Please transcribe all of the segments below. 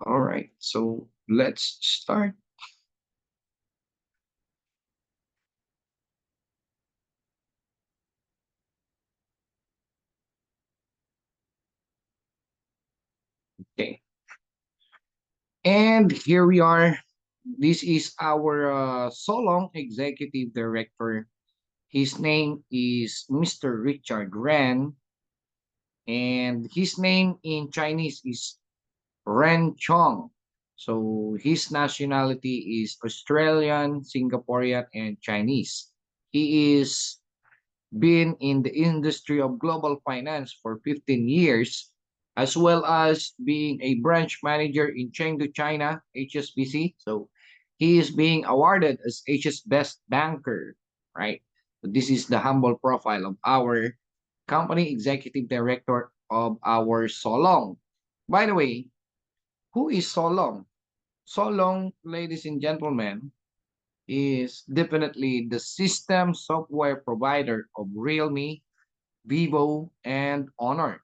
All right, so let's start. Okay, and here we are. This is our Solong Executive Director. His name is Mr. Richard Ren, and his name in Chinese is Ren Chong. So his nationality is Australian, Singaporean, and Chinese. He is been in the industry of global finance for 15 years, as well as being a branch manager in Chengdu, China, HSBC. So he is being awarded as Asia's best banker, right? So this is the humble profile of our company executive director of our Solong. By the way, who is Solong? Solong, ladies and gentlemen, is definitely the system software provider of Realme, Vivo, and Honor.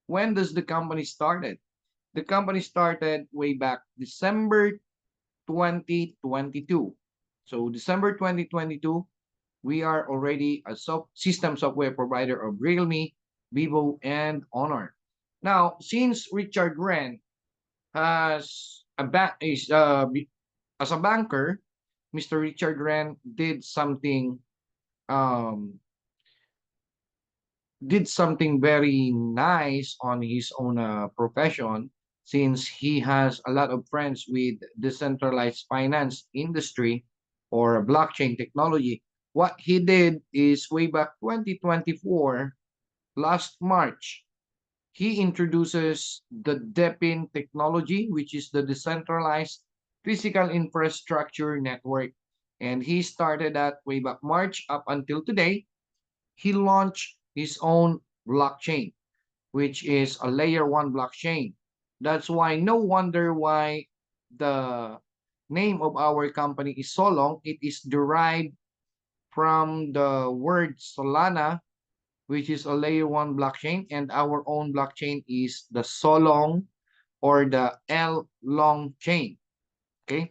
When does the company started? The company started way back December 2022. So December 2022, we are already a system software provider of Realme, Vivo, and Honor. Now, since Richard Ren has a as a banker, Mr. Richard Ren um, did something very nice on his own profession, since he has a lot of friends with decentralized finance industry or blockchain technology. What he did is way back 2024, last March, he introduces the DEPIN technology, which is the decentralized physical infrastructure network. And he started that way back March up until today. He launched his own blockchain, which is a layer one blockchain. That's why no wonder why the name of our company is Solong. It is derived from the word Solana, which is a layer one blockchain, and our own blockchain is the Solong or the L long chain. Okay,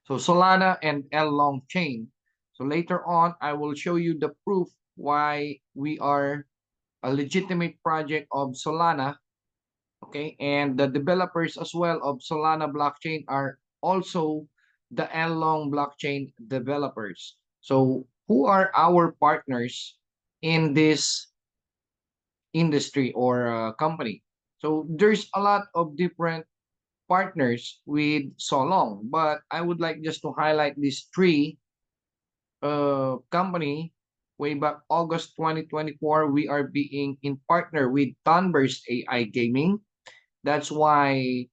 so Solana and L long chain. So later on, I will show you the proof why we are a legitimate project of Solana. Okay, and the developers as well of Solana blockchain are also the L-Long blockchain developers. So who are our partners in this industry or company? So there's a lot of different partners with Solong, but I would like just to highlight these three company. Way back August 2024, we are being in partner with Tunburst AI Gaming. That's why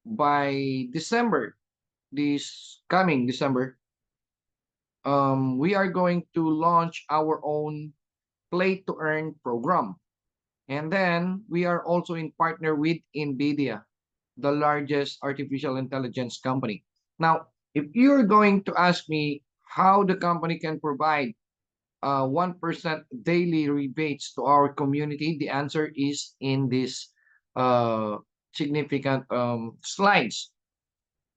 by December, this coming December, we are going to launch our own Play to Earn program. And then we are also in partner with NVIDIA, the largest artificial intelligence company. Now, if you're going to ask me how the company can provide 1% daily rebates to our community, the answer is in this uh, significant slides.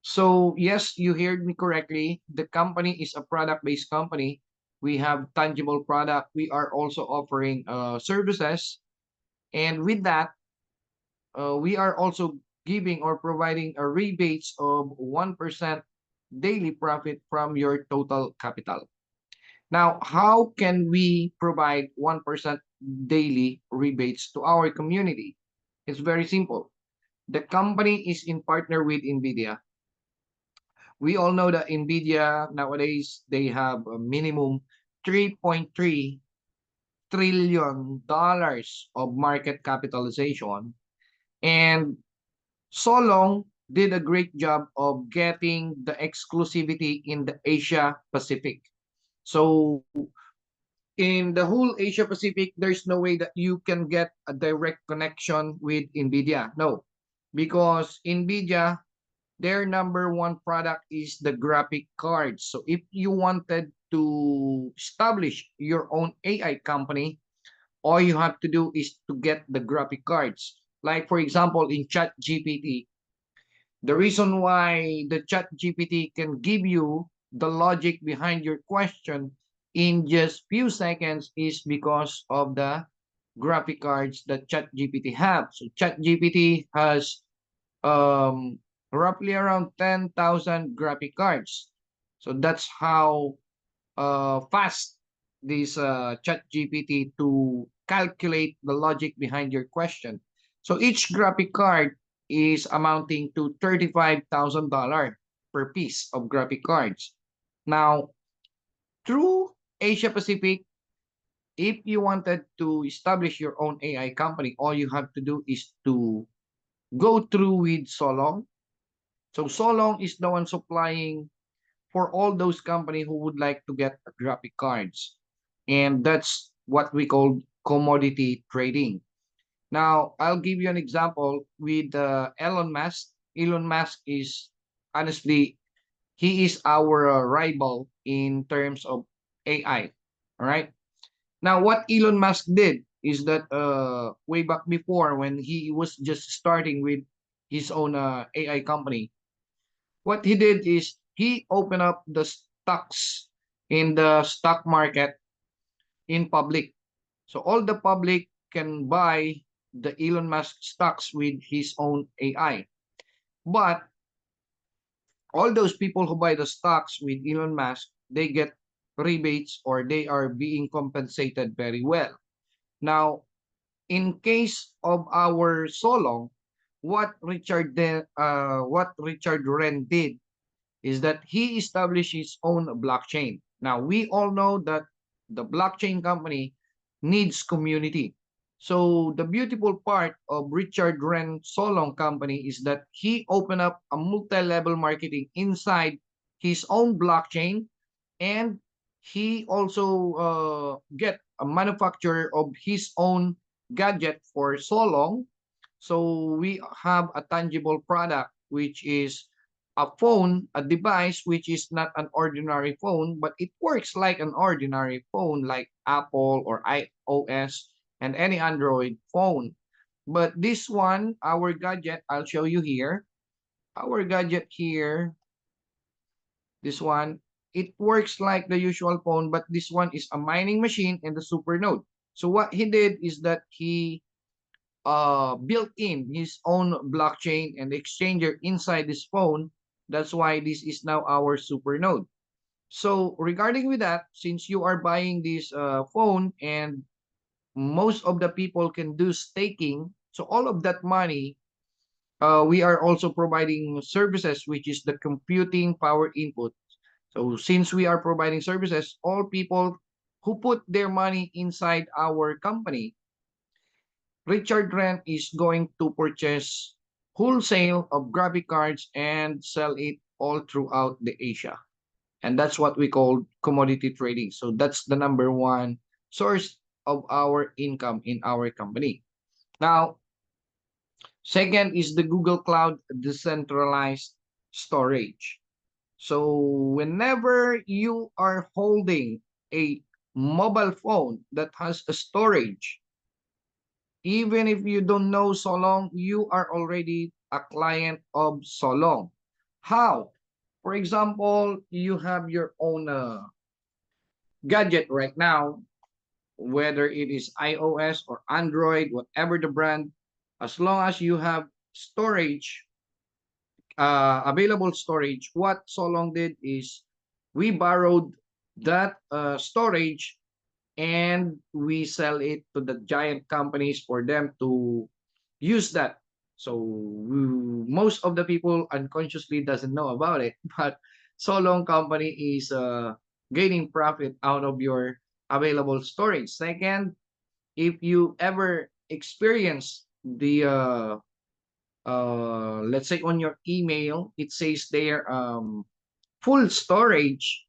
So yes, you heard me correctly. The company is a product-based company. We have tangible product. We are also offering services. And with that, we are also giving or providing a rebates of 1% daily profit from your total capital. Now, how can we provide 1% daily rebates to our community? It's very simple. The company is in partner with NVIDIA. We all know that NVIDIA nowadays, they have a minimum $3.3 trillion of market capitalization. And Solong did a great job of getting the exclusivity in the Asia Pacific. So in the whole Asia Pacific, there's no way that you can get a direct connection with NVIDIA. No, because NVIDIA, their number one product is the graphic cards. So if you wanted to establish your own AI company, all you have to do is to get the graphic cards. Like for example, in Chat GPT, The reason why the chat GPT can give you the logic behind your question in just few seconds is because of the graphic cards that chat GPT have. So chat GPT has um, roughly around 10,000 graphic cards. So that's how fast this chat GPT to calculate the logic behind your question. So each graphic card is amounting to $35,000 per piece of graphic cards. Now, through Asia Pacific, if you wanted to establish your own AI company, all you have to do is to go through with Solong. So Solong is the one supplying for all those company who would like to get graphic cards. And that's what we call commodity trading. Now, I'll give you an example with Elon Musk. Elon Musk is honestly, he is our rival in terms of AI. All right. Now, what Elon Musk did is that way back before when he was just starting with his own AI company, what he did is he opened up the stocks in the stock market in public. So all the public can buy the Elon Musk stocks with his own AI. But all those people who buy the stocks with Elon Musk, they get rebates or they are being compensated very well. Now, in case of our Solong, what Richard Wren did is that he established his own blockchain. Now, we all know that the blockchain company needs community. So the beautiful part of Richard Wren Solong company is that he opened up a multi-level marketing inside his own blockchain, and he also get a manufacturer of his own gadget for Solong. So we have a tangible product, which is a phone, a device which is not an ordinary phone, but it works like an ordinary phone, like Apple or iOS and any Android phone. But this one, our gadget, I'll show you here. Our gadget here, this one, it works like the usual phone, but this one is a mining machine and the super node. So what he did is that he built in his own blockchain and exchanger inside this phone. That's why this is now our super node. So regarding with that, since you are buying this phone and most of the people can do staking, so all of that money, we are also providing services, which is the computing power input. So since we are providing services, all people who put their money inside our company, Richard Wren is going to purchase wholesale of graphic cards and sell it all throughout the Asia. And that's what we call commodity trading. So that's the number one source of our income in our company. Now, second is the Google Cloud decentralized storage. So whenever you are holding a mobile phone that has a storage, even if you don't know Solong, you are already a client of Solong. How? For example, you have your own gadget right now, whether it is iOS or Android, whatever the brand, as long as you have storage, available storage, what Solong did is we borrowed that storage and we sell it to the giant companies for them to use that. So most of the people unconsciously doesn't know about it, but Solong company is gaining profit out of your available storage. Second, if you ever experience the let's say on your email, it says there full storage.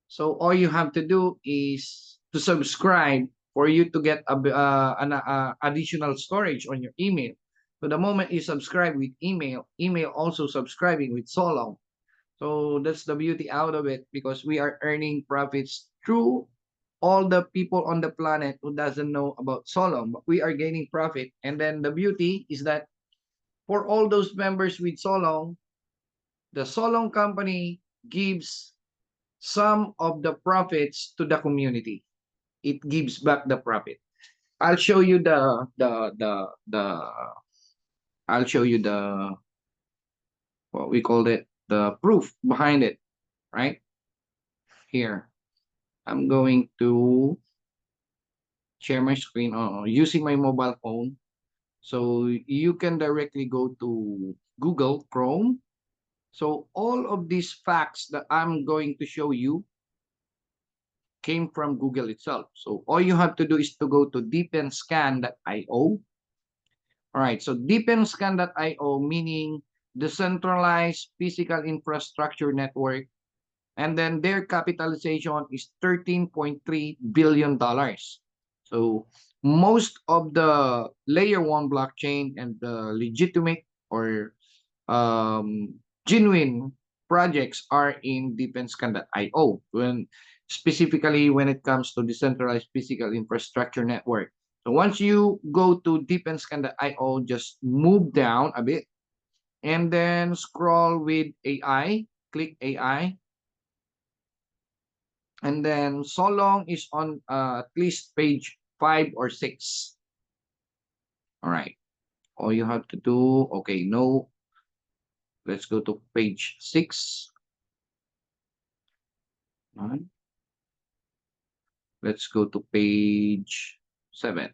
So all you have to do is to subscribe for you to get an additional storage on your email. So the moment you subscribe with email, email also subscribing with Solong. So that's the beauty out of it because we are earning profits through all the people on the planet who doesn't know about Solong, but we are gaining profit. And then the beauty is that for all those members with Solong, the Solong company gives some of the profits to the community. It gives back the profit. I'll show you I'll show you the what we called it, the proof behind it, right? Here. I'm going to share my screen using my mobile phone. So you can directly go to Google Chrome. So all of these facts that I'm going to show you came from Google itself. So all you have to do is to go to deepenscan.io. All right, so deepenscan.io meaning decentralized physical infrastructure network, and then their capitalization is $13.3 billion. So most of the layer one blockchain and the legitimate or genuine projects are in deepenscan.io, when specifically when it comes to decentralized physical infrastructure network. So once you go to deepenscan.io, just move down a bit and then scroll with AI, click AI, and then Solong is on at least page 5 or 6. All right. All you have to do, okay, no, let's go to page 6. All right. Let's go to page 7.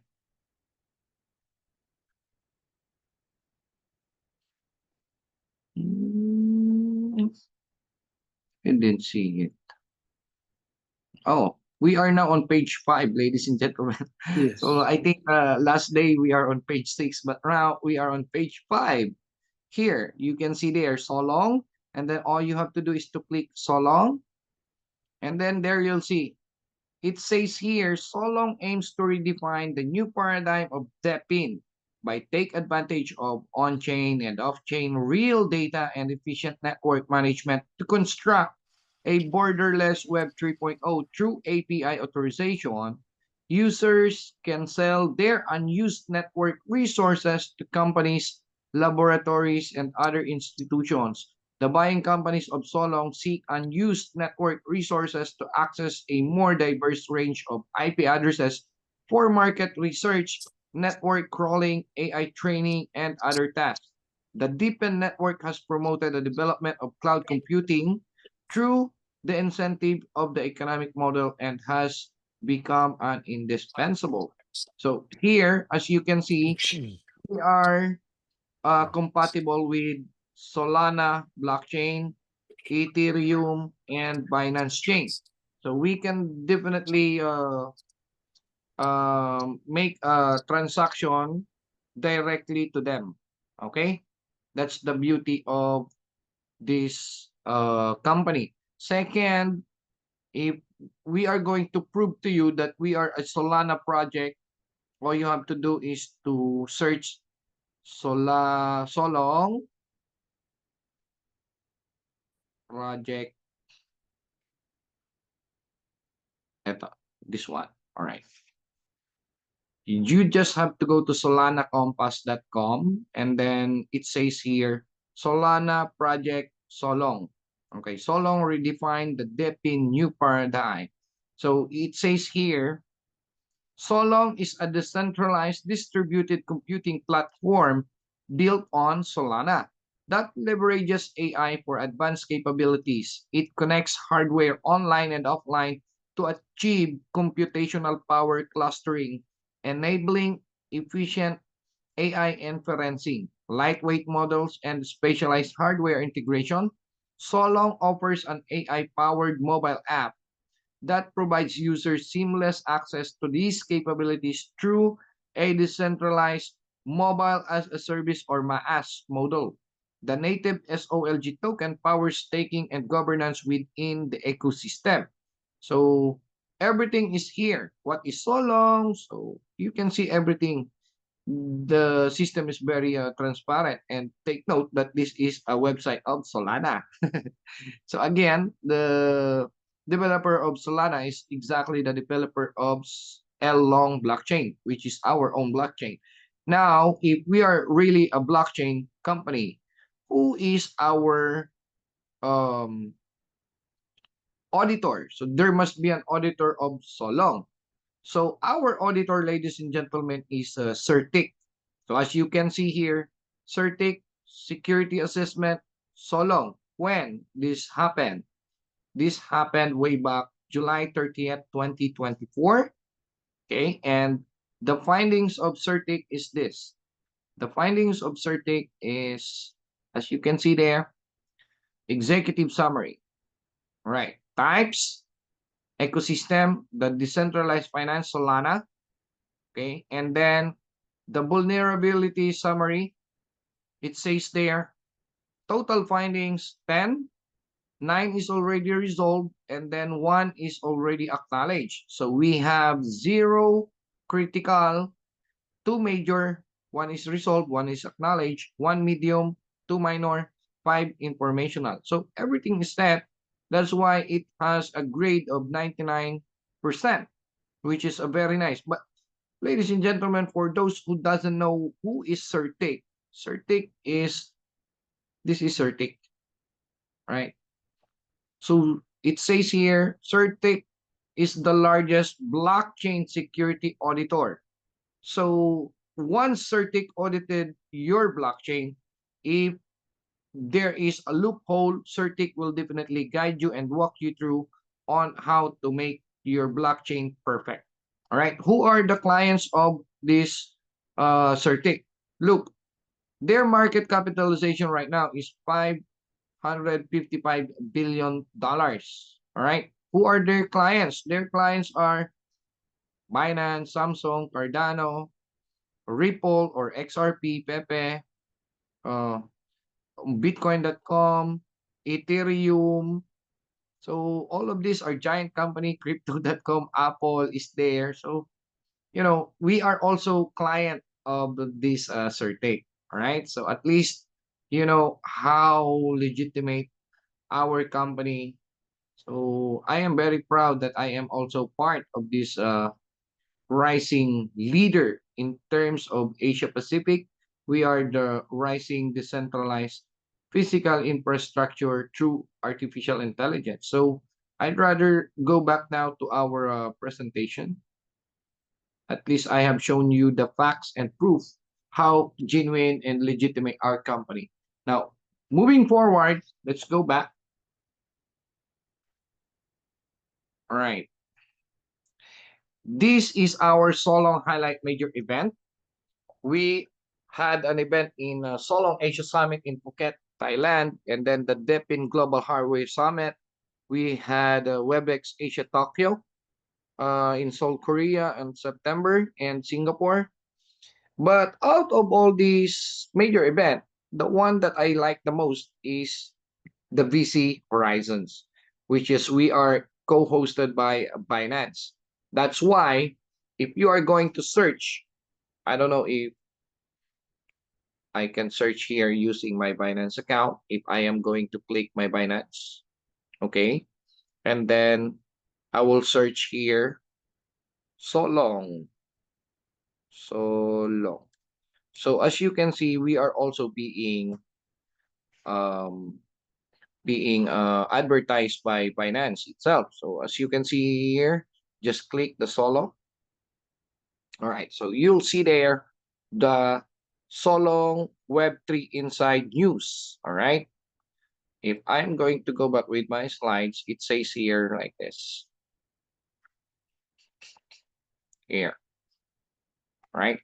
I didn't see it. Oh, we are now on page 5, ladies and gentlemen. So Yes. I think last day we are on page 6, but now we are on page 5. Here, you can see there, Solong, and then all you have to do is to click Solong, and then there you'll see it says here, Solong aims to redefine the new paradigm of DePIN by take advantage of on-chain and off-chain real data and efficient network management to construct a borderless Web 3.0 through API authorization. Users can sell their unused network resources to companies, laboratories, and other institutions. The buying companies of Solong seek unused network resources to access a more diverse range of IP addresses for market research, network crawling, AI training, and other tasks. The DeepN network has promoted the development of cloud computing through the incentive of the economic model and has become an indispensable. So here, as you can see, we are compatible with Solana blockchain, Ethereum, and Binance Chain. So we can definitely make a transaction directly to them. Okay, that's the beauty of this company. Second, if we are going to prove to you that we are a Solana project, all you have to do is to search Solong project. Ito, this one. All right. You just have to go to solanacompass.com, and then it says here Solana project Solong. Okay, Solong redefined the DePIN new paradigm. So it says here Solong is a decentralized distributed computing platform built on Solana that leverages AI for advanced capabilities. It connects hardware online and offline to achieve computational power clustering, enabling efficient AI inferencing, lightweight models, and specialized hardware integration. Solong offers an AI-powered mobile app that provides users seamless access to these capabilities through a decentralized mobile as a service or MaaS model. The native SOLG token powers staking and governance within the ecosystem. So everything is here. What is Solong? So you can see everything. The system is very transparent, and take note that this is a website of Solana. So again, the developer of Solana is exactly the developer of Long blockchain, which is our own blockchain. Now, if we are really a blockchain company, who is our um, auditor. So there must be an auditor of Solong. So our auditor, ladies and gentlemen, is CERTIC. So as you can see here, CERTIC Security Assessment Solong. When this happened? This happened way back July 30th, 2024. Okay, and the findings of CERTIC is this. The findings of CERTIC is, as you can see there, executive summary. All right, types, ecosystem, the decentralized finance Solana. Okay, and then the vulnerability summary, it says there, total findings 10, 9 is already resolved, and then 1 is already acknowledged. So we have 0 critical, 2 major, 1 is resolved, 1 is acknowledged, 1 medium, 2 minor, 5 informational. So everything is set. That's why it has a grade of 99%, which is a very nice. But ladies and gentlemen, for those who doesn't know who is CERTIC, CERTIC is, this is CERTIC, right? So it says here, CERTIC is the largest blockchain security auditor. So once CERTIC audited your blockchain, if there is a loophole, CERTIC will definitely guide you and walk you through on how to make your blockchain perfect. All right. Who are the clients of this CERTIC? Look, their market capitalization right now is $555 billion. All right. Who are their clients? Their clients are Binance, Samsung, Cardano, Ripple or XRP, Pepe, uh, Bitcoin.com, Ethereum. So all of these are giant company. Crypto.com, Apple is there. So we are also client of this CERTIC. All right. So at least you know how legitimate our company. So I am very proud that I am also part of this rising leader in terms of Asia Pacific. We are the rising decentralized physical infrastructure through artificial intelligence. So I'd rather go back now to our presentation. At least I have shown you the facts and proof how genuine and legitimate our company. Now, moving forward, let's go back. All right. This is our Solong Highlight Major event. We had an event in Solong Asia Summit in Phuket, Thailand, and then the DEPIN Global Hardware Summit. We had WebEx Asia Tokyo in Seoul, Korea in September, and Singapore. But out of all these major events, the one that I like the most is the VC Horizons, which is we are co-hosted by Binance. That's why if you are going to search, I don't know if I can search here using my Binance account. If I am going to click my Binance, okay, and then I will search here Solong, Solong. So as you can see, we are also um, being advertised by Binance itself. So as you can see here, just click the Solong. All right, so you'll see there the Solong Web3 Inside News. All right. If I'm going to go back with my slides, it says here like this. Here, right?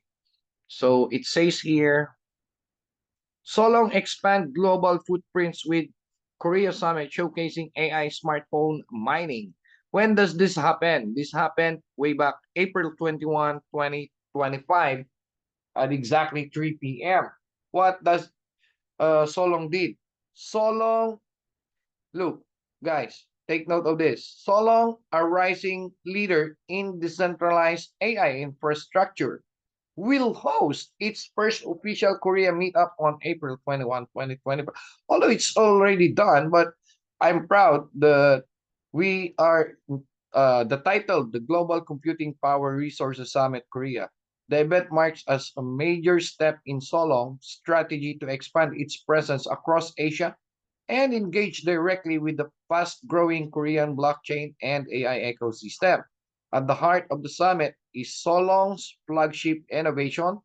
So it says here, Solong expand global footprints with Korea Summit showcasing AI smartphone mining. When does this happen? This happened way back April 21, 2025 at exactly 3 p.m. What does Solong did? Solong, look, guys, take note of this. Solong, a rising leader in decentralized AI infrastructure, will host its first official Korea meetup on April 21, 2025. Although it's already done, but I'm proud that we are the title, the Global Computing Power Resources Summit Korea. The event marks as a major step in Solong's strategy to expand its presence across Asia and engage directly with the fast-growing Korean blockchain and AI ecosystem. At the heart of the summit is Solong's flagship innovation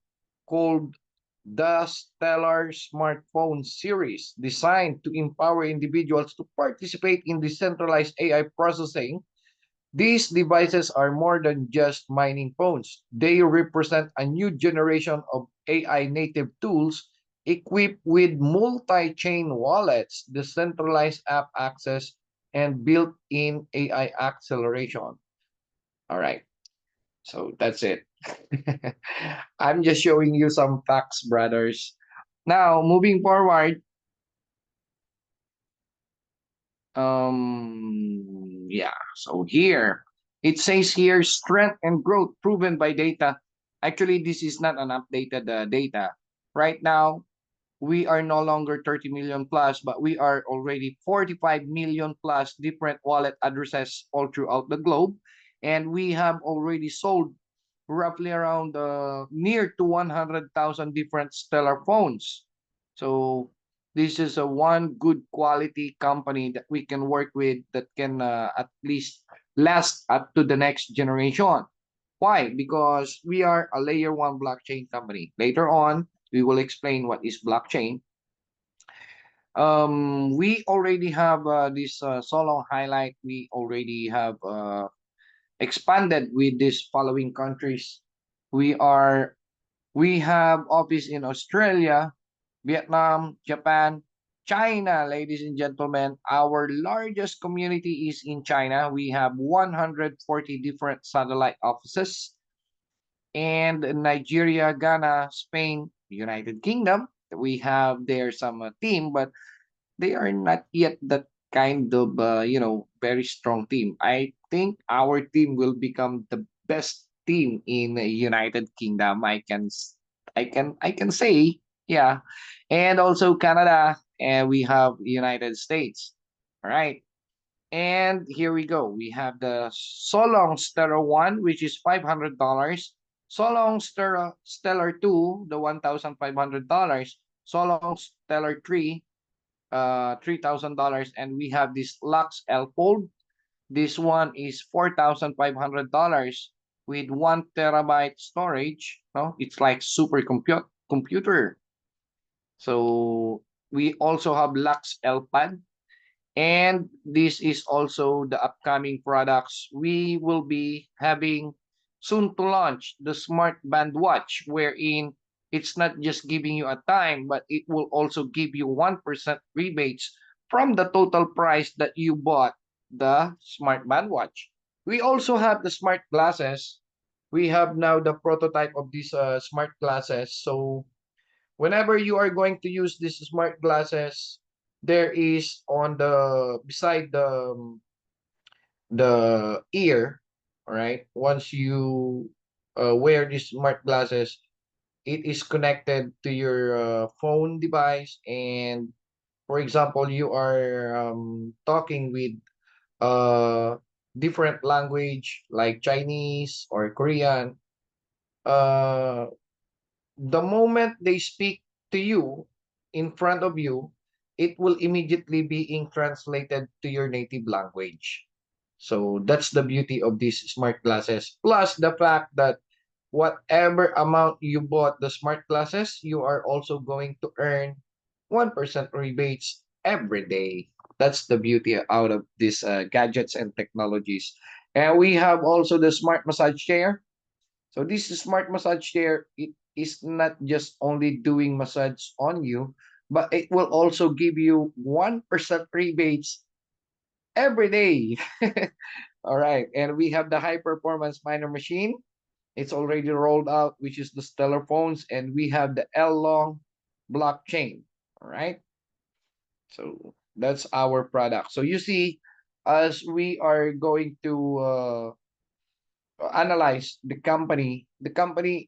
called the Stellar Smartphone Series, designed to empower individuals to participate in decentralized AI processing. These devices are more than just mining phones. They represent a new generation of AI native tools equipped with multi-chain wallets, decentralized app access, and built-in AI acceleration. All right, so that's it. I'm just showing you some facts, brothers. Now, moving forward, yeah, so here it says here strength and growth proven by data. Actually, this is not an updated data. Right now, we are no longer 30 million plus, but we are already 45 million plus different wallet addresses all throughout the globe. And we have already sold roughly around near to 100,000 different Stellar phones. So this is a one good quality company that we can work with that can at least last up to the next generation. Why? Because we are a layer one blockchain company. Later on, we will explain what is blockchain. We already have this Solong highlight. We already have expanded with these following countries. We are we have office in Australia, Vietnam, Japan, China, ladies and gentlemen. Our largest community is in China. We have 140 different satellite offices, and Nigeria, Ghana, Spain, United Kingdom. We have there some team, but they are not yet that kind of very strong team. I think our team will become the best team in the United Kingdom. I can say, yeah, and also Canada, and we have United States. All right. And here we go. We have the Solong Stellar 1, which is $500. Solong Stellar 2, the $1,500. Solong Stellar 3, $3,000. And we have this Lux L Fold. This one is $4,500 with 1 terabyte storage. No, it's like super computer. So we also have Lux L Pad, and this is also the upcoming products we will be having soon to launch the Smart Band Watch, wherein it's not just giving you a time, but it will also give you 1% rebates from the total price that you bought the Smart Band Watch. We also have the smart glasses. We have now the prototype of these smart glasses. So whenever you are going to use these smart glasses, there is on the beside the ear, all right? Once you wear these smart glasses, it is connected to your phone device, and for example, you are talking with uh different language like Chinese or Korean. uh the moment they speak to you in front of you, it will immediately being translated to your native language. So that's the beauty of these smart glasses. Plus the fact that whatever amount you bought the smart glasses, you are also going to earn 1% rebates every day. That's the beauty out of these gadgets and technologies. And we have also the smart massage chair. So this smart massage chair, it is not just only doing massage on you, but it will also give you 1% rebates every day. All right. And we have the high performance miner machine. It's already rolled out, which is the Stellar phones, and we have the L long blockchain. All right. So that's our product. So you see, as we are going to analyze the company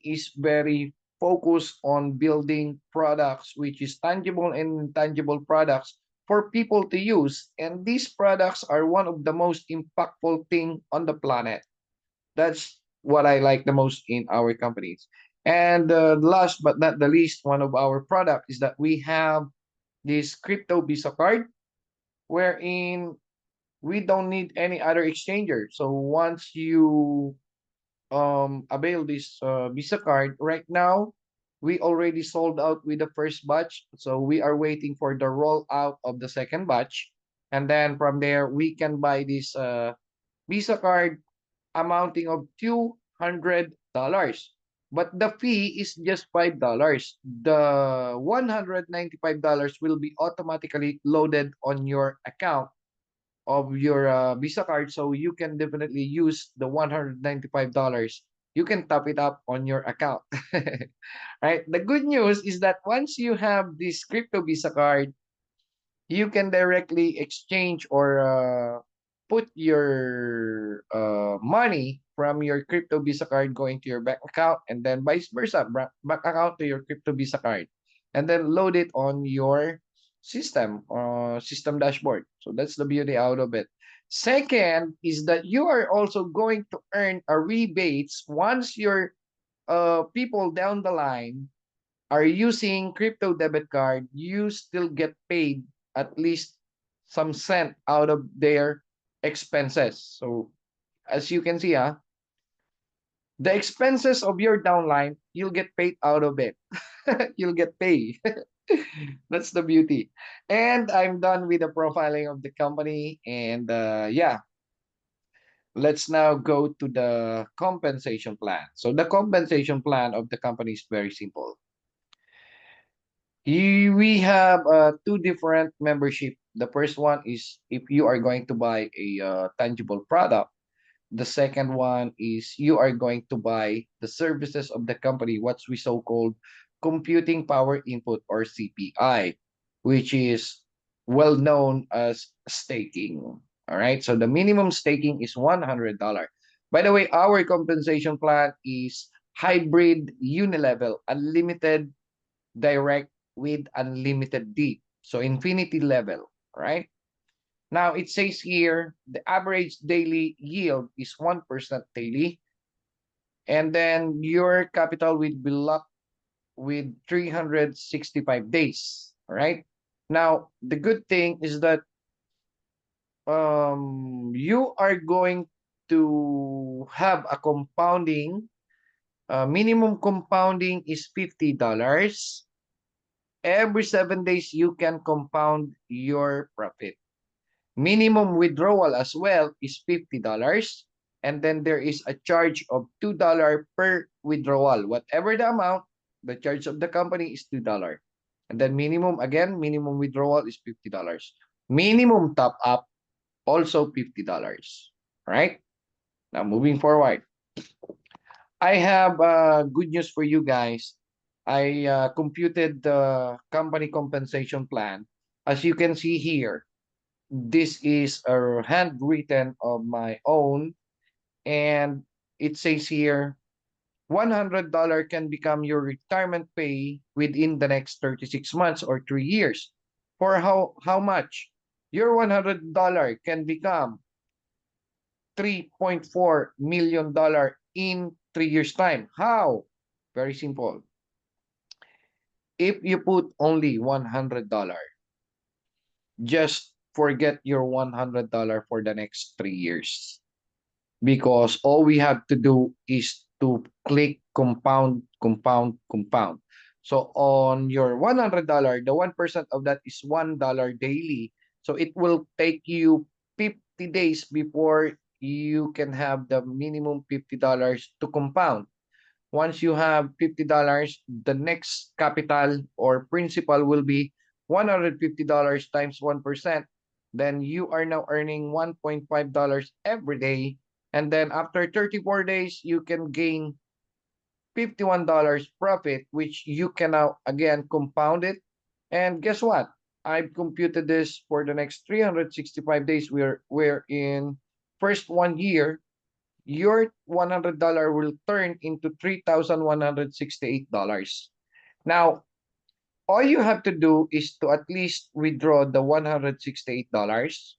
is very focused on building products which is tangible and intangible products for people to use. And these products are one of the most impactful thing on the planet. That's what I like the most in our companies. And last but not the least, one of our product is that we have this crypto Visa card. wherein we don't need any other exchanger. So once you avail this Visa card right now, we already sold out with the first batch. So we are waiting for the rollout of the second batch. And then from there, we can buy this Visa card amounting of $200. But the fee is just $5. The $195 will be automatically loaded on your account of your Visa card, so you can definitely use the $195. You can top it up on your account. Right? The good news is that once you have this crypto Visa card, you can directly exchange or put your money from your crypto Visa card going to your bank account, and then vice versa, bank account to your crypto Visa card, and then load it on your system dashboard. So that's the beauty out of it. Second is that you are also going to earn a rebates once your people down the line are using crypto debit card. You still get paid at least some cent out of their expenses. So as you can see, the expenses of your downline, you'll get paid out of it. You'll get paid. That's the beauty. And I'm done with the profiling of the company. And yeah, let's now go to the compensation plan. So the compensation plan of the company is very simple. We have two different membership. The first one is if you are going to buy a tangible product. The second one is you are going to buy the services of the company, what's we so-called computing power input or CPI, which is well known as staking. All right. So the minimum staking is $100. By the way, our compensation plan is hybrid unilevel, unlimited direct with unlimited deep. So infinity level, right? Now it says here the average daily yield is 1% daily, and then your capital will be locked with 365 days. All right. Now the good thing is that you are going to have a compounding. Minimum compounding is $50. Every 7 days you can compound your profit. Minimum withdrawal as well is $50. And then there is a charge of $2 per withdrawal. Whatever the amount, the charge of the company is $2. And then minimum, again, minimum withdrawal is $50. Minimum top up, also $50. Right? Now, moving forward. I have good news for you guys. I computed the company compensation plan. As you can see here, this is a handwritten of my own, and it says here $100 can become your retirement pay within the next 36 months or 3 years. For how much? Your $100 can become $3.4 million in 3 years time. How? Very simple. If you put only $100, just forget your $100 for the next 3 years, because all we have to do is to click compound, compound, compound. So on your $100, the 1% of that is $1 daily. So it will take you 50 days before you can have the minimum $50 to compound. Once you have $50, the next capital or principal will be $150 times 1%. Then you are now earning $1.5 every day. And then after 34 days, you can gain $51 profit, which you can now again compound it. And guess what? I've computed this for the next 365 days. We're in first 1 year, your $100 will turn into $3,168. Now, all you have to do is to at least withdraw the $168,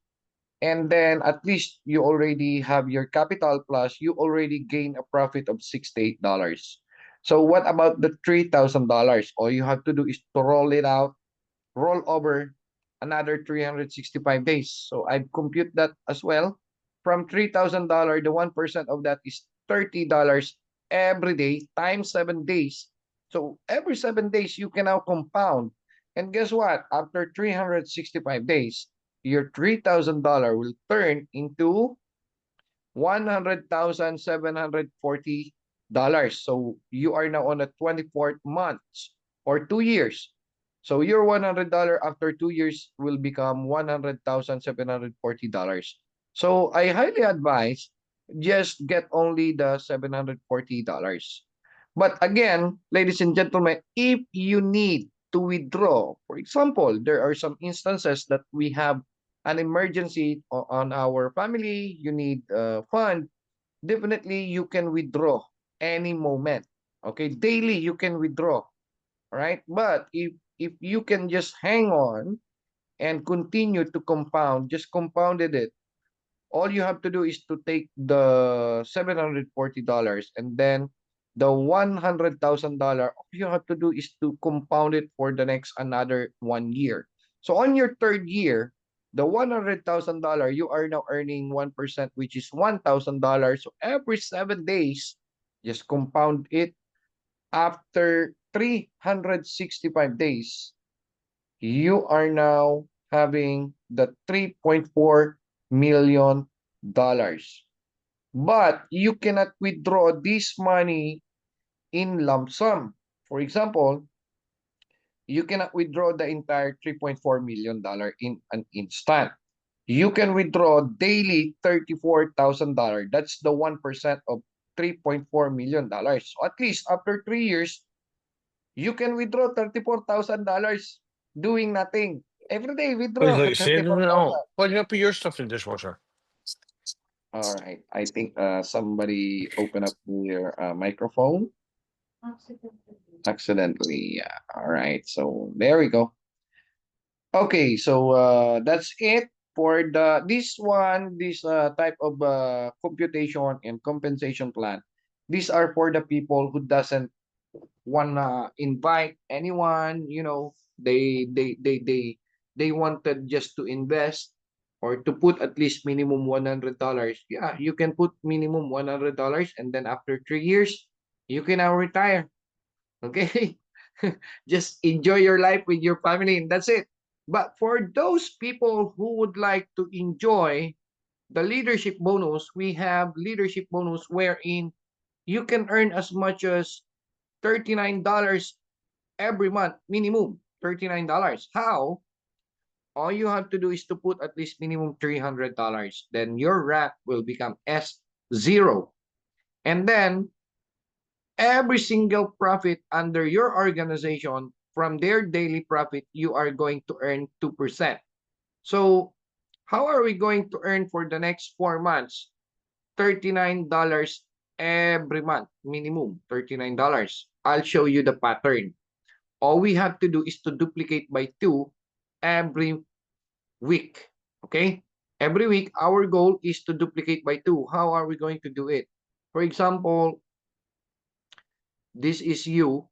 and then at least you already have your capital plus you already gain a profit of $68. So what about the $3,000? All you have to do is to roll it out, roll over another 365 days. So I compute that as well. From $3,000, the 1% of that is $30 every day times 7 days. So every 7 days, you can now compound. And guess what? After 365 days, your $3,000 will turn into $100,740. So you are now on the 24th month or 2 years. So your $100 after 2 years will become $100,740. So I highly advise just get only the $740. But again, ladies and gentlemen, if you need to withdraw, for example, there are some instances that we have an emergency on our family, you need a fund, definitely you can withdraw any moment. Okay, daily you can withdraw, all right? But if you can just hang on and continue to compound, just compounded it, all you have to do is to take the $740 and then the $100,000, all you have to do is to compound it for the next another 1 year. So on your third year, the $100,000, you are now earning 1%, which is $1,000. So every 7 days, just compound it. After 365 days, you are now having the $3.4 million. But you cannot withdraw this money in lump sum. For example, you cannot withdraw the entire $3.4 million in an instant. You can withdraw daily $34,000. That's the 1% of $3.4 million. So at least after 3 years, you can withdraw $34,000 doing nothing. Every day What withdraw do you say? No, 34,000. why do you put your stuff in the dishwasher? All right. I think somebody opened up their microphone accidentally. Yeah. All right. So there we go. Okay. So that's it for this one. This type of computation and compensation plan. These are for the people who doesn't wanna invite anyone. They wanted just to invest or to put at least minimum $100. Yeah, you can put minimum $100, and then after 3 years you can now retire. Okay. Just enjoy your life with your family, and that's it. But for those people who would like to enjoy the leadership bonus, we have leadership bonus wherein you can earn as much as $39 every month, minimum $39. How? All you have to do is to put at least minimum $300. Then your rank will become S0. And then every single profit under your organization from their daily profit, you are going to earn 2%. So how are we going to earn for the next 4 months? $39 every month, minimum $39. I'll show you the pattern. All we have to do is to duplicate by 2 every week. Okay? Every week, our goal is to duplicate by 2. How are we going to do it? For example, this is you.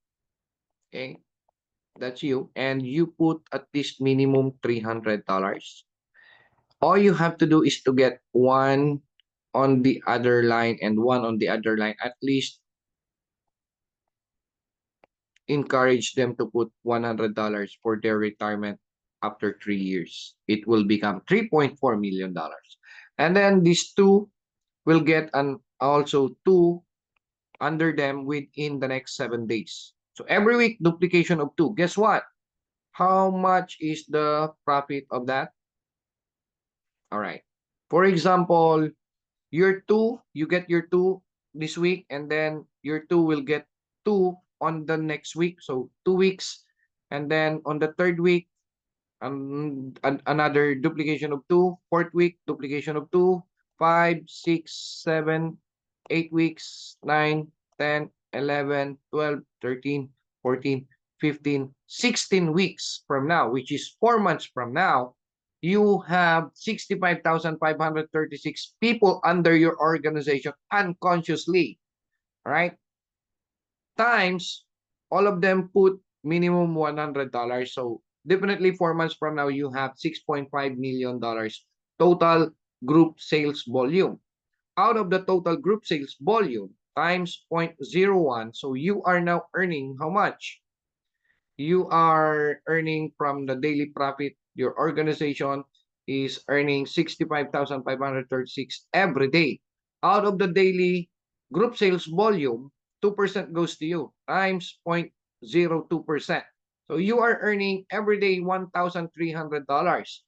Okay? That's you. And you put at least minimum $300. All you have to do is to get one on the other line and one on the other line. At least encourage them to put $100 for their retirement after 3 years. It will become $3.4 million. And then these two will get an also two under them within the next 7 days. So every week, duplication of two. Guess what? How much is the profit of that? All right. For example, you get your two this week, and then your two will get two on the next week. So 2 weeks. And then on the third week, another duplication of two. Fourth week, duplication of two. 5, 6, 7, 8 weeks, 9, 10, 11, 12, 13, 14, 15, 16 weeks from now, which is 4 months from now, you have 65,536 people under your organization unconsciously, right? Times, all of them put minimum $100. So definitely 4 months from now, you have $6.5 million total group sales volume. Out of the total group sales volume times 0.01, so you are now earning how much? You are earning from the daily profit. Your organization is earning 65,536 every day. Out of the daily group sales volume, 2% goes to you times 0.02%. So you are earning every day $1,300.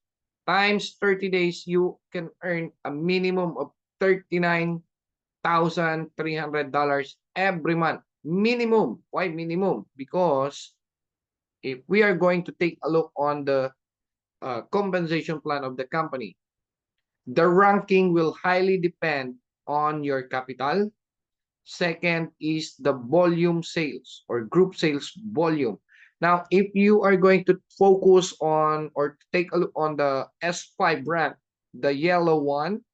Times 30 days, you can earn a minimum of $39,300 every month. Minimum. Why minimum? Because if we are going to take a look on the compensation plan of the company, the ranking will highly depend on your capital. Second is the volume sales or group sales volume. Now, if you are going to focus on or take a look on the S5 rank, the yellow one,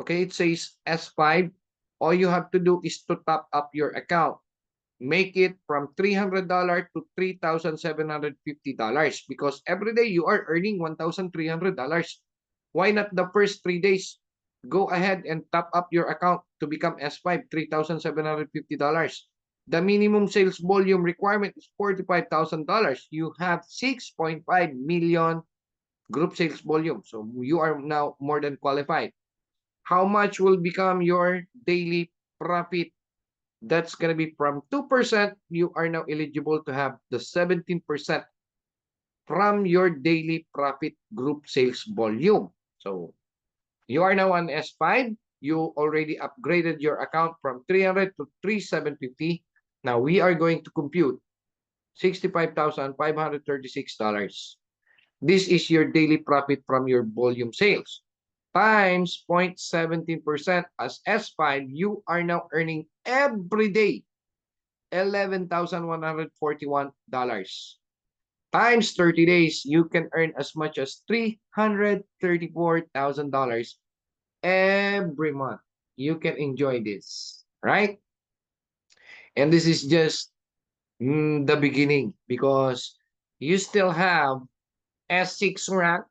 okay, it says S5. All you have to do is to top up your account. Make it from $300 to $3,750 because every day you are earning $1,300. Why not the first 3 days? Go ahead and top up your account to become S5, $3,750. The minimum sales volume requirement is $45,000. You have 6.5 million group sales volume. So you are now more than qualified. How much will become your daily profit? That's going to be from 2%. You are now eligible to have the 17% from your daily profit group sales volume. So you are now on S5. You already upgraded your account from 300 to 3,750. Now we are going to compute $65,536. This is your daily profit from your volume sales. Times 0.17% as S5, you are now earning every day $11,141. Times 30 days, you can earn as much as $334,000 every month. You can enjoy this, right? And this is just the beginning because you still have S6 rank,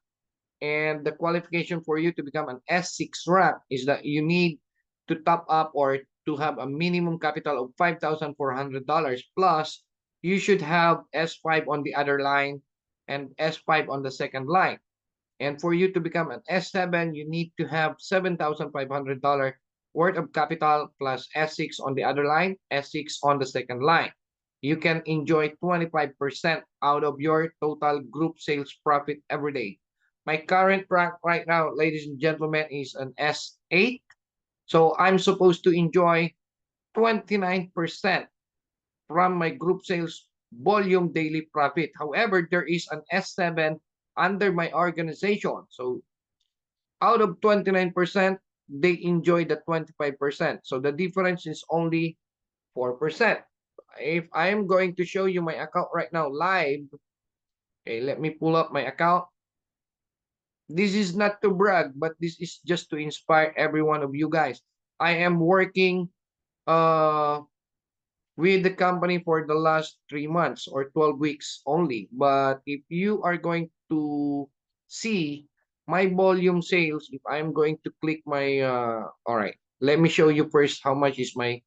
and the qualification for you to become an S6 rank is that you need to top up or to have a minimum capital of $5,400 plus you should have S5 on the other line and S5 on the second line. And for you to become an S7, you need to have $7,500 worth of capital plus S6 on the other line, S6 on the second line. You can enjoy 25% out of your total group sales profit every day. My current rank right now, ladies and gentlemen, is an S8. So I'm supposed to enjoy 29% from my group sales volume daily profit. However, there is an S7 under my organization. So out of 29%, they enjoy the 25%. So the difference is only 4%. If I am going to show you my account right now live, okay, let me pull up my account. This is not to brag, but this is just to inspire every one of you guys. I am working with the company for the last 3 months or 12 weeks only. But if you are going to see my volume sales, if I'm going to click my, all right, let me show you first how much is my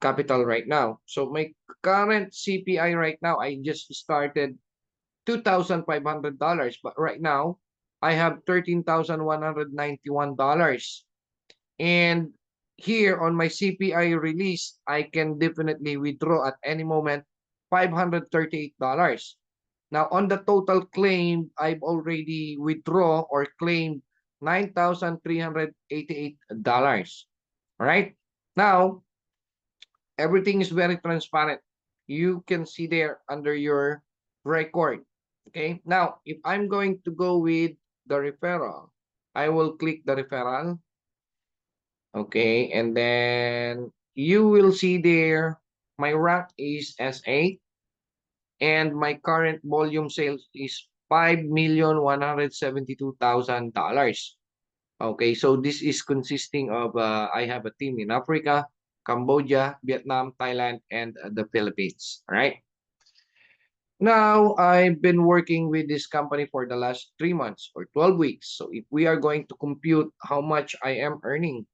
capital right now. So my current CPI right now, I just started $2,500, but right now I have $13,191. And here on my CPI release, I can definitely withdraw at any moment $538. Now, on the total claim, I've already withdraw or claimed $9,388. All right. Now, everything is very transparent. You can see there under your record. Okay. Now, if I'm going to go with the referral, I will click the referral. Okay, and then you will see there my rank is S8 and my current volume sales is $5,172,000. Okay, so this is consisting of I have a team in Africa, Cambodia, Vietnam, Thailand, and the Philippines. All right. Now, I've been working with this company for the last 3 months or 12 weeks. So if we are going to compute how much I am earning,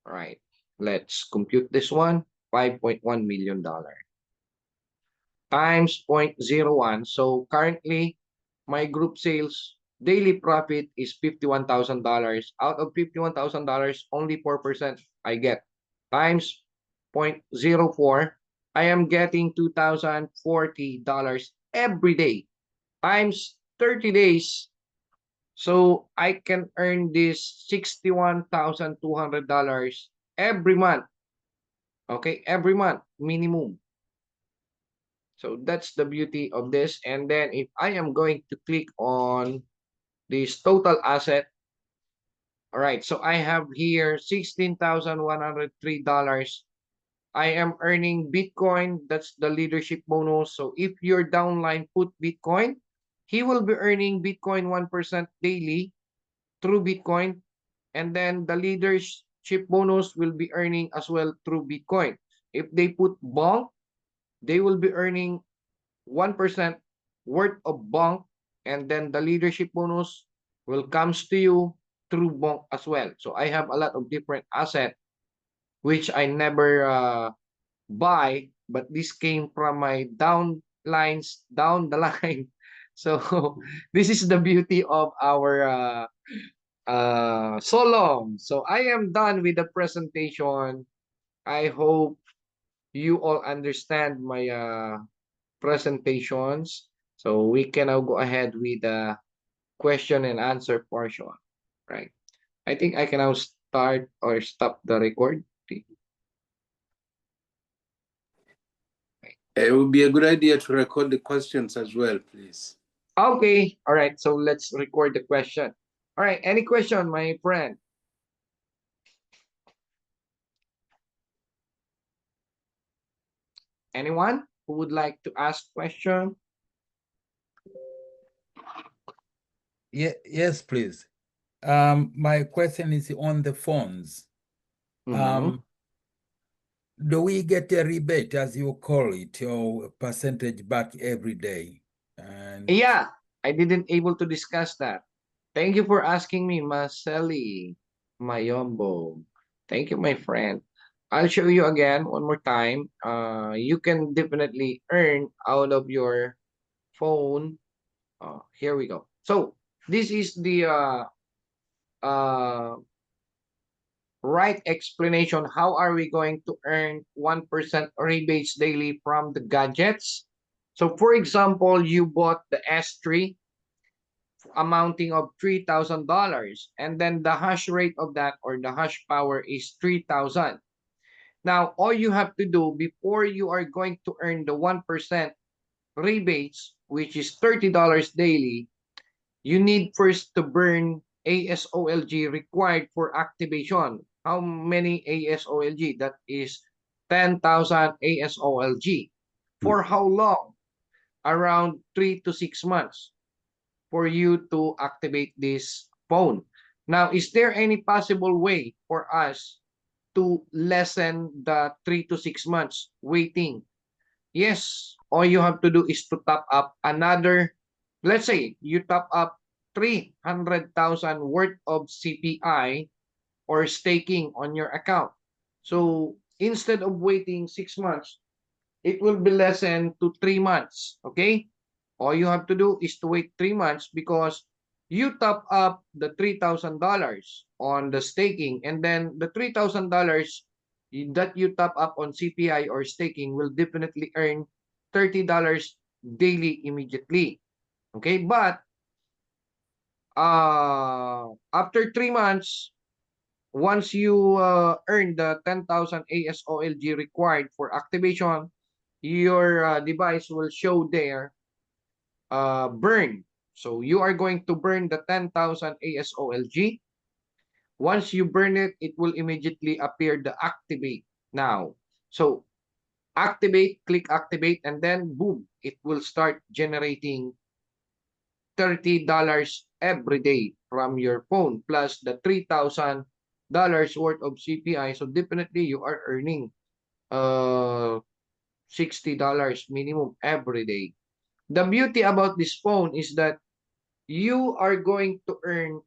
all right, let's compute this one, $5.1 million times 0.01. So currently, my group sales daily profit is $51,000. Out of $51,000, only 4% I get. Times 0.04, I am getting $2,040 every day. Times 30 days, so I can earn this $61,200 every month. Okay, every month minimum. So that's the beauty of this. And then if I am going to click on this total asset, all right, so I have here $16,103. I am earning Bitcoin. That's the leadership bonus. So if your downline put Bitcoin, he will be earning Bitcoin 1% daily through Bitcoin. And then the leadership bonus will be earning as well through Bitcoin. If they put Bonk, they will be earning 1% worth of Bonk, and then the leadership bonus will comes to you through Bonk as well. So I have a lot of different asset which I never buy, but this came from my downlines down the line. So this is the beauty of our so long. So I am done with the presentation. I hope you all understand my presentations. So we can now go ahead with the question and answer portion, right? I think I can now start or stop the record. It would be a good idea to record the questions as well, please. Okay, all right. So let's record the question. All right, any question, my friend? Anyone who would like to ask question? Yeah, yes, please. My question is on the phones. Do we get a rebate, as you call it, or percentage back every day? And Yeah, I didn't able to discuss that. Thank you for asking me, Marceli Mayombo. Thank you, my friend. I'll show you again one more time. You can definitely earn out of your phone. Here we go. So this is the uh, right explanation. How are we going to earn 1% rebates daily from the gadgets? So for example, you bought the S3 amounting of $3,000, and then the hash rate of that, or the hash power, is 3,000. Now, all you have to do before you are going to earn the 1% rebates, which is $30 daily, you need first to burn ASOLG required for activation. How many ASOLG? That is 10,000 ASOLG. For how long? Around 3 to 6 months for you to activate this phone. Now, is there any possible way for us to lessen the 3 to 6 months waiting? Yes, all you have to do is to top up another, let's say you top up 300,000 worth of CPI or staking on your account. So instead of waiting 6 months, it will be lessened to 3 months, okay? All you have to do is to wait 3 months because you top up the $3,000 on the staking, and then the $3,000 that you top up on CPI or staking will definitely earn $30 daily immediately. Okay, but after 3 months, once you earn the 10,000 ASOLG required for activation, your device will show there burn. So you are going to burn the 10,000 ASOLG. Once you burn it, it will immediately appear the activate now. So activate, click activate, and then boom, it will start generating $30 every day from your phone plus the $3,000 worth of CPI. So definitely you are earning $60 minimum every day. The beauty about this phone is that you are going to earn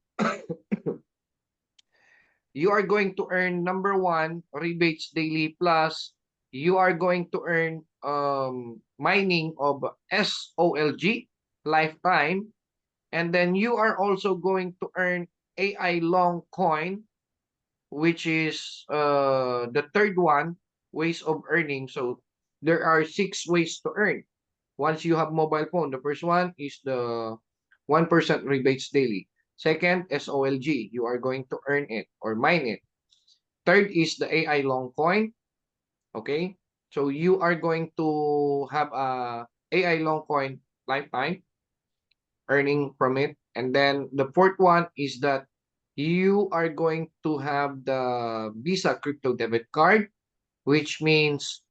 number one, rebates daily, plus you are going to earn mining of SOLG lifetime, and then you are also going to earn AI long coin, which is the third one, ways of earning. So there are 6 ways to earn once you have mobile phone. The first one is the 1% rebates daily. Second, SOLG, you are going to earn it or mine it. Third is the AI long coin. Okay, so you are going to have a AI long coin lifetime earning from it. And then the fourth one is that you are going to have the Visa crypto debit card, which means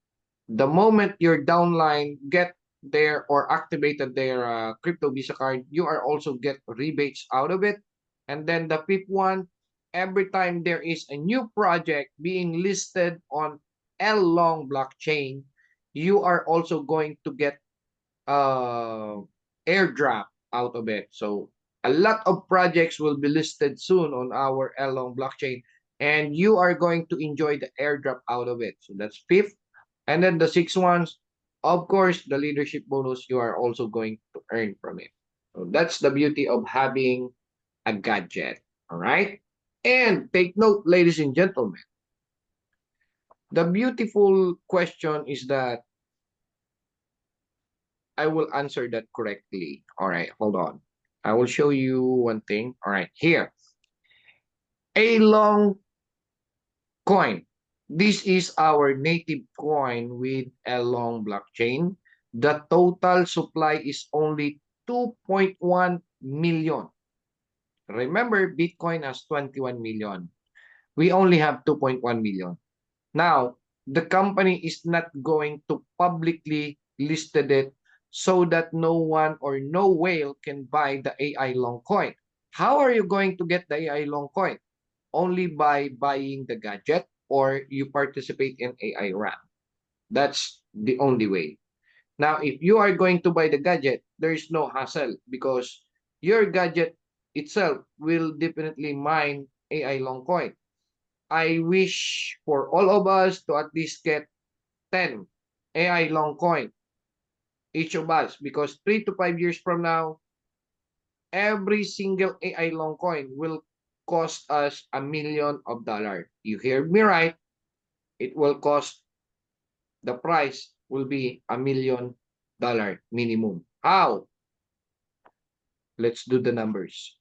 the moment your downline get their or activated their crypto Visa card, you are also get rebates out of it. And then the fifth one, every time there is a new project being listed on Long blockchain, you are also going to get airdrop out of it. So a lot of projects will be listed soon on our Long blockchain, and you are going to enjoy the airdrop out of it. So that's fifth. And then the sixth ones, of course, the leadership bonus, you are also going to earn from it. So that's the beauty of having a gadget. All right. And take note, ladies and gentlemen, the beautiful question is that I will answer that correctly. All right, hold on. I will show you one thing. All right, here. A long coin. This is our native coin with a long blockchain. The total supply is only 2.1 million. Remember, Bitcoin has 21 million. We only have 2.1 million. Now, the company is not going to publicly listed it so that no one or no whale can buy the AI long coin. How are you going to get the AI long coin? Only by buying the gadget or you participate in AI RAM. That's the only way. Now, if you are going to buy the gadget, there is no hassle because your gadget itself will definitely mine AI long coin. I wish for all of us to at least get 10 AI long coin, each of us, because 3 to 5 years from now, every single AI long coin will cost us $1 million. You hear me right? It will cost, the price will be $1 million minimum. How? Let's do the numbers.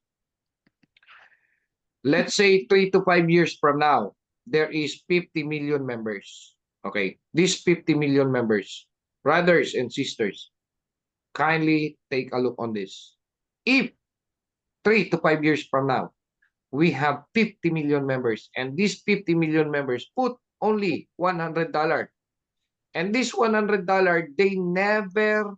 Let's say 3 to 5 years from now, there is 50 million members. Okay, these 50 million members, brothers and sisters, kindly take a look on this. If 3 to 5 years from now, we have 50 million members, and these 50 million members put only $100, and this $100, they never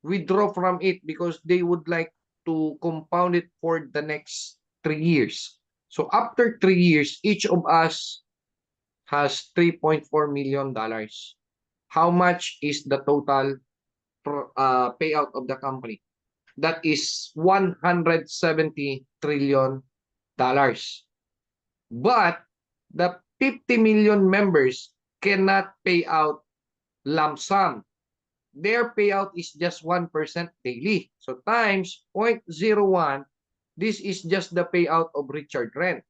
withdraw from it because they would like to compound it for the next 3 years. So after 3 years, each of us has $3.4 million. How much is the total payout of the company? That is $170 trillion. But the 50 million members cannot pay out lump sum. Their payout is just 1% daily. So times 0.01, this is just the payout of Richard Rent,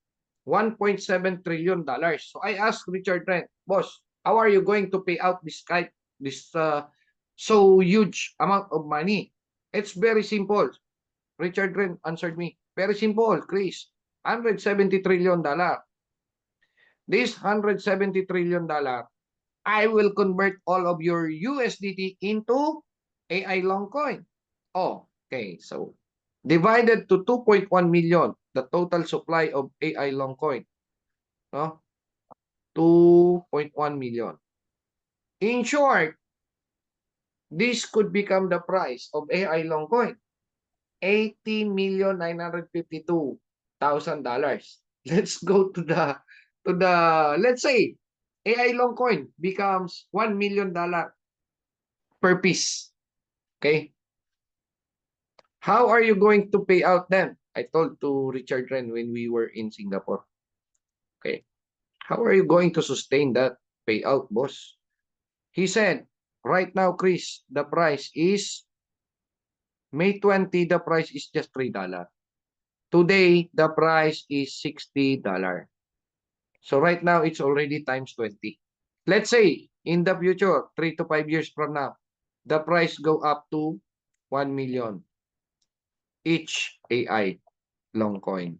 $1.7 trillion. So I asked Richard Rent, boss, how are you going to pay out this so huge amount of money? It's very simple. Richard Rent answered me, very simple, Chris, $170 trillion. This $170 trillion, I will convert all of your USDT into AI long coin. Oh, okay. So divided to 2.1 million, the total supply of AI long coin. No? 2.1 million. In short, this could become the price of AI long coin. $80,952,000. Let's go to the let's say AI long coin becomes $1 million. per piece. Okay? How are you going to pay out then? I told to Richard Ren when we were in Singapore. Okay. How are you going to sustain that payout, boss? He said, right now, Chris, the price is May 20, the price is just $3. Today, the price is $60. So right now, it's already times 20. Let's say, in the future, 3 to 5 years from now, the price go up to 1 million each AI long coin.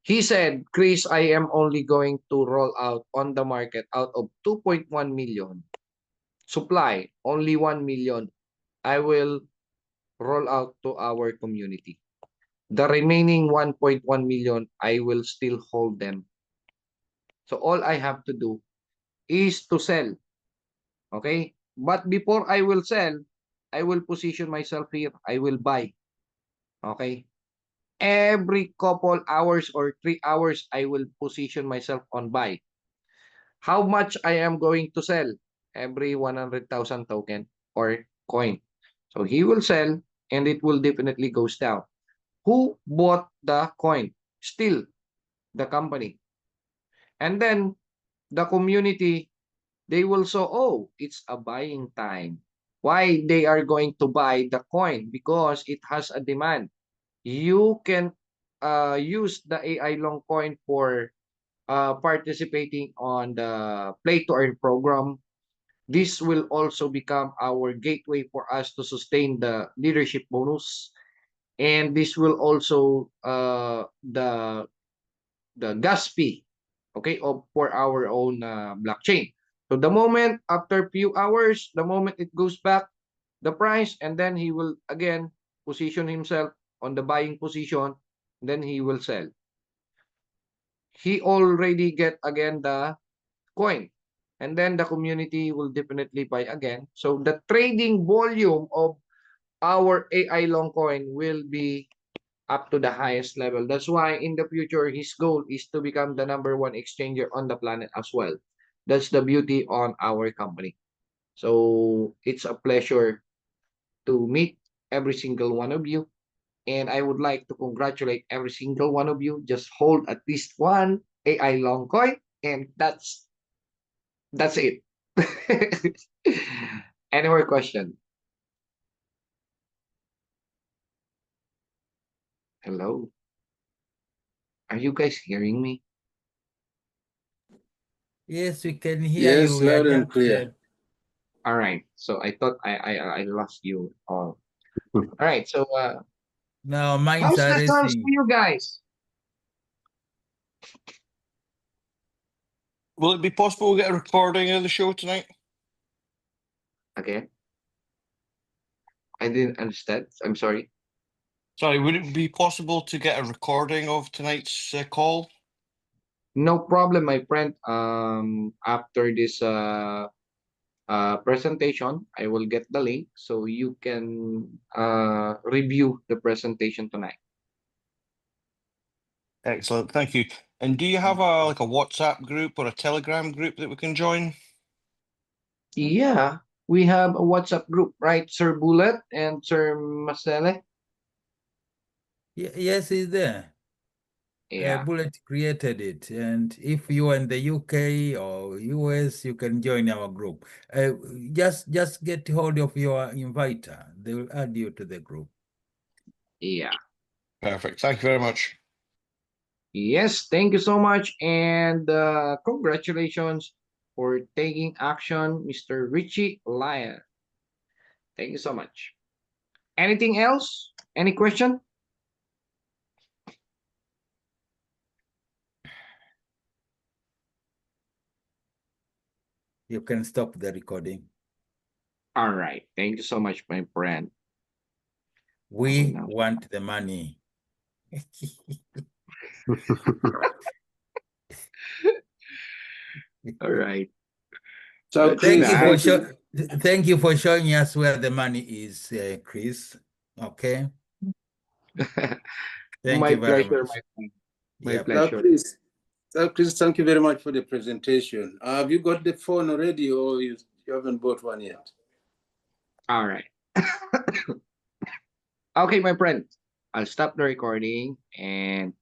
He said, Chris, I am only going to roll out on the market out of 2.1 million supply, only 1 million. I will roll out to our community. The remaining 1.1 million, I will still hold them. So all I have to do is to sell. Okay? But before I will sell, I will position myself here. I will buy. Okay? Every couple hours or 3 hours, I will position myself on buy. How much I am going to sell? Every 100,000 token or coin. So he will sell and it will definitely goes down. Who bought the coin? Still the company. And then the community, they will say, oh, it's a buying time. Why they are going to buy the coin? Because it has a demand. You can use the AI long coin for participating on the play to earn program. This will also become our gateway for us to sustain the leadership bonus. And this will also the gas fee, okay, for our own blockchain. So the moment after few hours, the moment it goes back the price, and then he will again position himself on the buying position, then he will sell. He already get again the coin, and then the community will definitely buy again. So the trading volume of our AI long coin will be up to the highest level. That's why in the future, his goal is to become the #1 exchanger on the planet as well. That's the beauty on our company. So it's a pleasure to meet every single one of you. And I would like to congratulate every single one of you. Just hold at least one AI long coin, and that's it. Any more question? Hello? Are you guys hearing me? Yes, we can hear you. Yes, We are loud and just, clear. All right. So I thought I lost you all. All right. So now minds how's are the sounds to racing. you guys? Will it be possible to get a recording of the show tonight? Again? I didn't understand. I'm sorry. Sorry, would it be possible to get a recording of tonight's call? No problem, my friend. After this presentation, I will get the link so you can review the presentation tonight. Excellent, thank you. And do you have a WhatsApp group or a Telegram group that we can join? Yeah, we have a WhatsApp group, right, Sir Bullet and Sir Masele? Yes, it's there. Yeah. Bullet created it, and if you are in the UK or US, you can join our group. Just get hold of your inviter. They will add you to the group. Yeah. Perfect, thank you very much. Yes, thank you so much. And congratulations for taking action, Mr. Richie Lyon. Thank you so much. Anything else? Any question? You can stop the recording. All right. Thank you so much, my friend. We now. want the money. All right. So, That's Chris, that. Thank you for showing us where the money is, Chris. Okay. Thank My you very pleasure, much. my friend. My Yep. pleasure. Chris, thank you very much for the presentation. Have you got the phone already, or You haven't bought one yet. All right. Okay, my friend. I'll stop the recording and